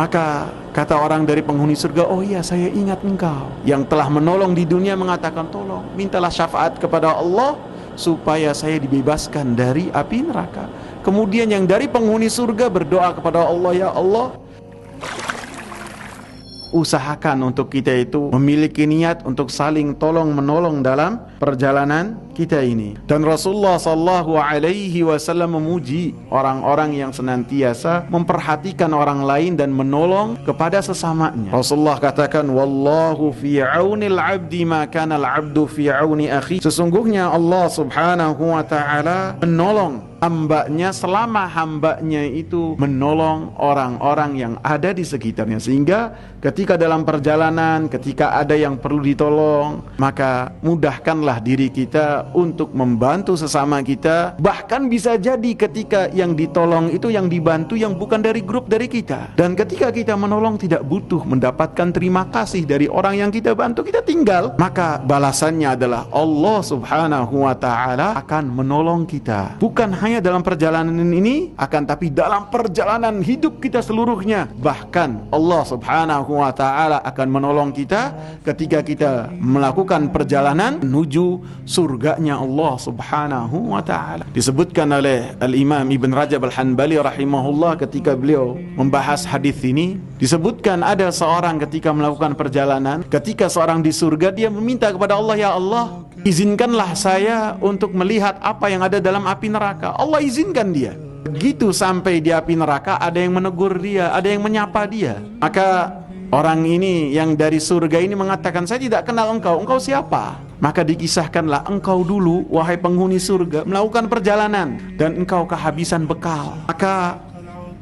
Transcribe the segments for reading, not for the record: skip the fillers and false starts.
Maka kata orang dari penghuni surga, oh iya saya ingat engkau yang telah menolong di dunia, mengatakan tolong mintalah syafaat kepada Allah supaya saya dibebaskan dari api neraka. Kemudian yang dari penghuni surga berdoa kepada Allah, ya Allah, usahakan untuk kita itu memiliki niat untuk saling tolong menolong dalam perjalanan kita ini. Dan Rasulullah sallallahu alaihi wasallam memuji orang-orang yang senantiasa memperhatikan orang lain dan menolong kepada sesamanya. Rasulullah katakan, wallahu fi aunil abdi ma kana al abdu fi auni akhi. Sesungguhnya Allah subhanahu wa ta'ala menolong hambanya selama hambanya itu menolong orang-orang yang ada di sekitarnya. Sehingga ketika dalam perjalanan, ketika ada yang perlu ditolong, maka mudahkanlah diri kita untuk membantu sesama kita. Bahkan bisa jadi ketika yang ditolong itu, yang dibantu, yang bukan dari grup dari kita. Dan ketika kita menolong tidak butuh mendapatkan terima kasih dari orang yang kita bantu, kita tinggal, maka balasannya adalah Allah subhanahu wa ta'ala akan menolong kita. Bukan hanya dalam perjalanan ini, akan tapi dalam perjalanan hidup kita seluruhnya. Bahkan Allah subhanahu wa ta'ala akan menolong kita ketika kita melakukan perjalanan menuju surganya Allah subhanahu wa ta'ala. Disebutkan oleh Al-Imam Ibn Rajab Al-Hanbali rahimahullah ketika beliau membahas hadis ini, disebutkan ada seorang ketika melakukan perjalanan, ketika seorang di surga, dia meminta kepada Allah, ya Allah, izinkanlah saya untuk melihat apa yang ada dalam api neraka. Allah izinkan dia. Begitu sampai di api neraka, ada yang menegur dia, ada yang menyapa dia. Maka orang ini yang dari surga ini mengatakan, saya tidak kenal engkau, engkau siapa? Maka dikisahkanlah, engkau dulu wahai penghuni surga melakukan perjalanan dan engkau kehabisan bekal. Maka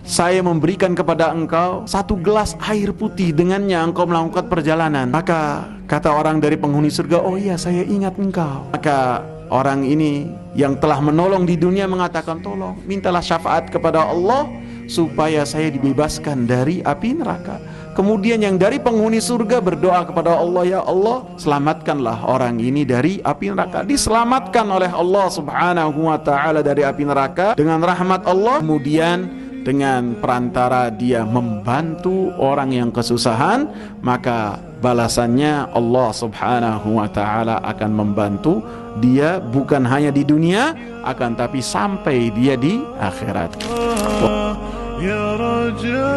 saya memberikan kepada engkau satu gelas air putih, dengannya engkau melakukan perjalanan. Maka kata orang dari penghuni surga, oh iya saya ingat engkau. Maka orang ini yang telah menolong di dunia mengatakan, tolong mintalah syafaat kepada Allah supaya saya dibebaskan dari api neraka. Kemudian yang dari penghuni surga berdoa kepada Allah, ya Allah, selamatkanlah orang ini dari api neraka. Diselamatkan oleh Allah subhanahu wa ta'ala dari api neraka dengan rahmat Allah. Kemudian dengan perantara dia membantu orang yang kesusahan, maka balasannya Allah subhanahu wa ta'ala akan membantu dia bukan hanya di dunia, akan tapi sampai dia di akhirat. Ya Raja